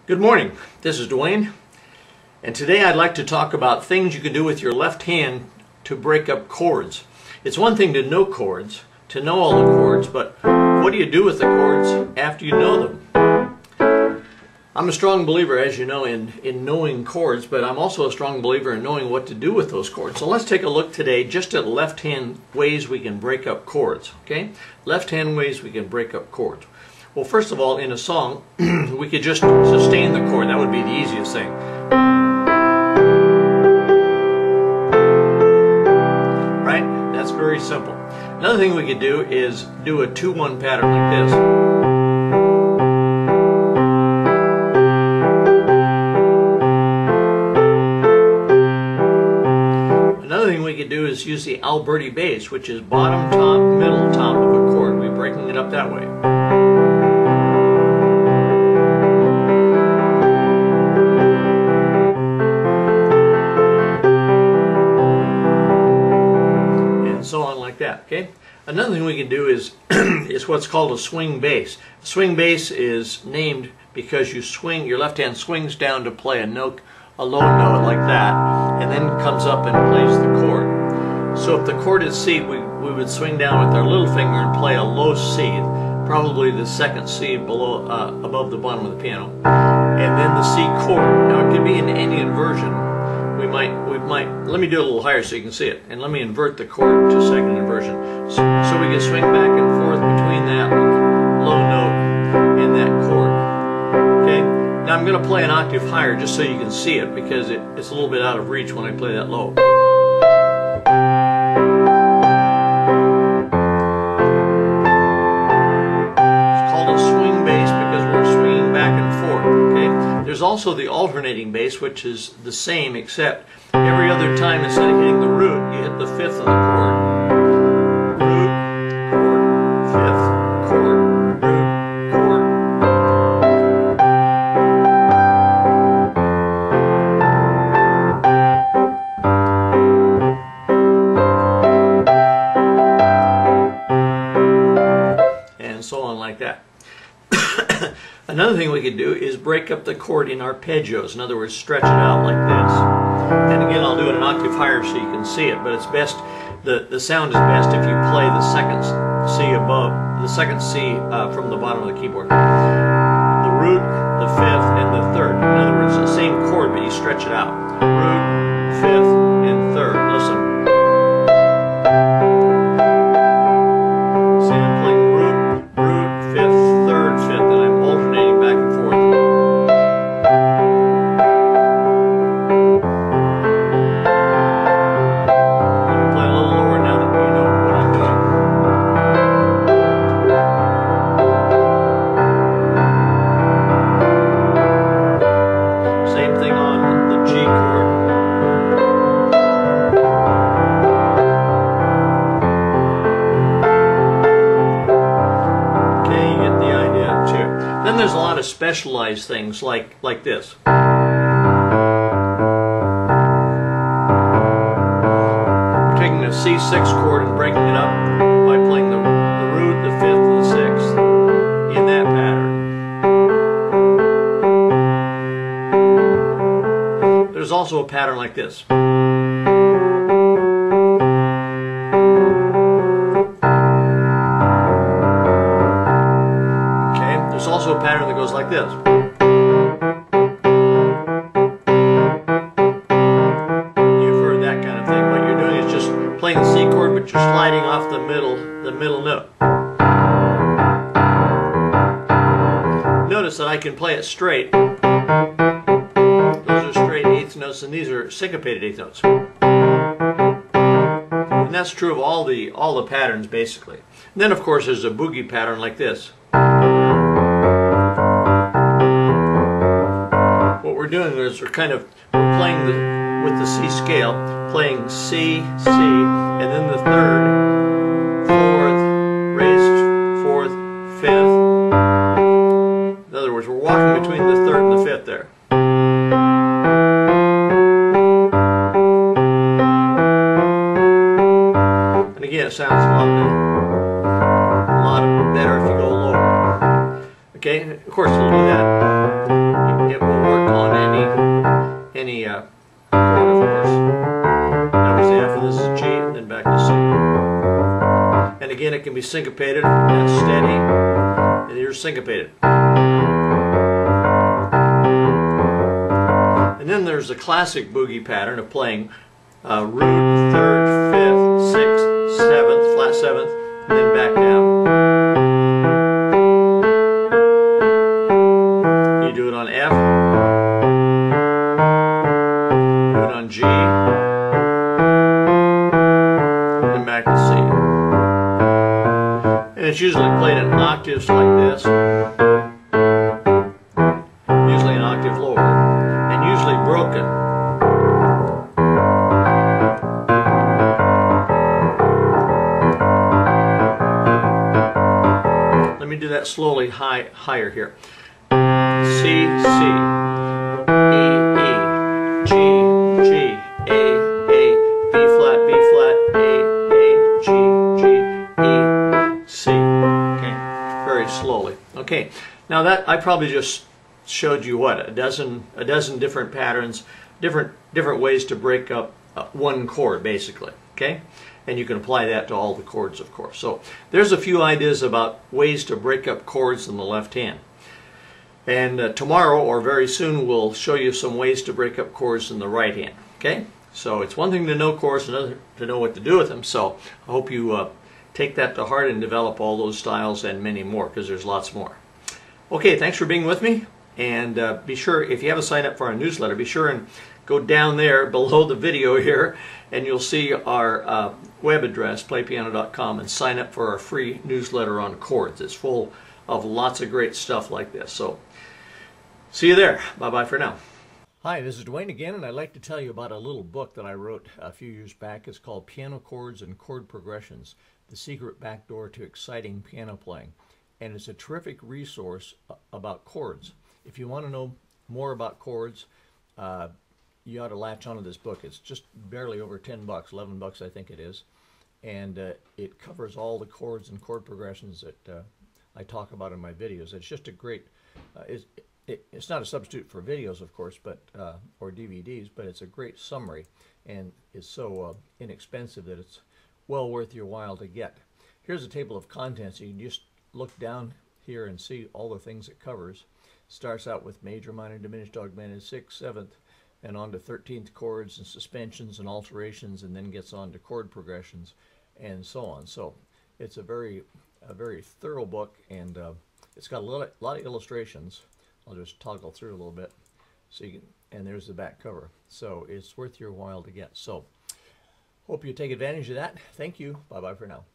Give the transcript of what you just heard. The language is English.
Good morning, this is Dwayne, and today I'd like to talk about things you can do with your left hand to break up chords. It's one thing to know chords, to know all the chords, but what do you do with the chords after you know them? I'm a strong believer, as you know, in knowing chords, but I'm also a strong believer in knowing what to do with those chords. So let's take a look today just at left-hand ways we can break up chords, okay? Left-hand ways we can break up chords. Well, first of all, in a song, we could just sustain the chord. That would be the easiest thing. Right? That's very simple. Another thing we could do is do a 2-1 pattern like this. Another thing we could do is use the Alberti Bass, which is bottom, top, middle, top of a chord. We're breaking it up that way. Okay. Another thing we can do is is what's called a swing bass. A swing bass is named because you swing, your left hand swings down to play a note, a low note like that, and then comes up and plays the chord. So if the chord is C, we would swing down with our little finger and play a low C, probably the second C below above the bottom of the piano, and then the C chord. Now it could be in any inversion. We might, let me do it a little higher so you can see it, and let me invert the chord to second inversion. So we can swing back and forth between that low note and that chord. Okay? Now I'm going to play an octave higher just so you can see it, because it's a little bit out of reach when I play that low. It's called a swing bass because we're swinging back and forth. Okay? There's also the alternating bass, which is the same, except every other time instead of hitting the root, you hit the fifth of the chord. Root, chord, fifth, chord, root, chord. And so on like that. Another thing we could do is break up the chord in arpeggios. In other words, stretch it out like this. And again, I'll do it an octave higher so you can see it, but it's best, the sound is best if you play the second C above, the second C from the bottom of the keyboard. The root, the fifth, and the third. In other words, the same chord, but you stretch it out. Root, fifth, and third. Listen. See, I'm playing root, fifth, third, fifth, and I'm alternating back and forth. Then there's a lot of specialized things like this. We're taking the C6 chord and breaking it up by playing the root, the fifth, and the sixth in that pattern. There's also a pattern like this. There's also a pattern that goes like this. You've heard that kind of thing. What you're doing is just playing the C chord, but you're sliding off the middle note. Notice that I can play it straight. Those are straight eighth notes, and these are syncopated eighth notes. And that's true of all the patterns basically. And then of course there's a boogie pattern like this. What we're doing is we're playing with the C scale, playing C, C, and then the third, fourth, raised fourth, fifth. In other words, we're walking between the third and the fifth there. And again, it sounds a lot better if you go lower. Okay, of course we'll do that. can be syncopated, that's steady, and you're syncopated. And then there's the classic boogie pattern of playing root, third, fifth, sixth, seventh, flat seventh, and then back down. You do it on F, do it on G, and back to C. And it's usually played in octaves like this, usually an octave lower, and usually broken. Let me do that slowly higher here. C, C, E, E, G, G, A, B flat, A, G, E, C. Okay, very slowly. Okay, now that I probably just showed you what, a dozen different patterns, different ways to break up one chord basically. Okay, and you can apply that to all the chords, of course. So there's a few ideas about ways to break up chords in the left hand. And tomorrow or very soon we'll show you some ways to break up chords in the right hand. Okay, so it's one thing to know chords, another to know what to do with them. So I hope you take that to heart and develop all those styles and many more, because there's lots more. Okay, thanks for being with me, and be sure, if you haven't signed up for our newsletter, be sure and go down there below the video here and you'll see our web address, playpiano.com, and sign up for our free newsletter on chords. It's full of lots of great stuff like this. So see you there. Bye-bye for now. Hi, this is Dwayne again, and I'd like to tell you about a little book that I wrote a few years back. It's called Piano Chords and Chord Progressions, The Secret Backdoor to Exciting Piano Playing. And it's a terrific resource about chords. If you want to know more about chords, you ought to latch onto this book. It's just barely over 10 bucks, 11 bucks I think it is. And it covers all the chords and chord progressions that I talk about in my videos. It's just a great, it's not a substitute for videos, of course, but or DVDs, but it's a great summary, and it's so inexpensive that it's well worth your while to get. Here's a table of contents. You can just look down here and see all the things it covers. Starts out with major, minor, diminished, augmented, 6th, 7th, and on to 13th chords and suspensions and alterations, and then gets on to chord progressions and so on. So it's a very thorough book, and it's got a lot of illustrations. I'll just toggle through a little bit, so you can, and there's the back cover. So it's worth your while to get. So hope you take advantage of that. Thank you. Bye-bye for now.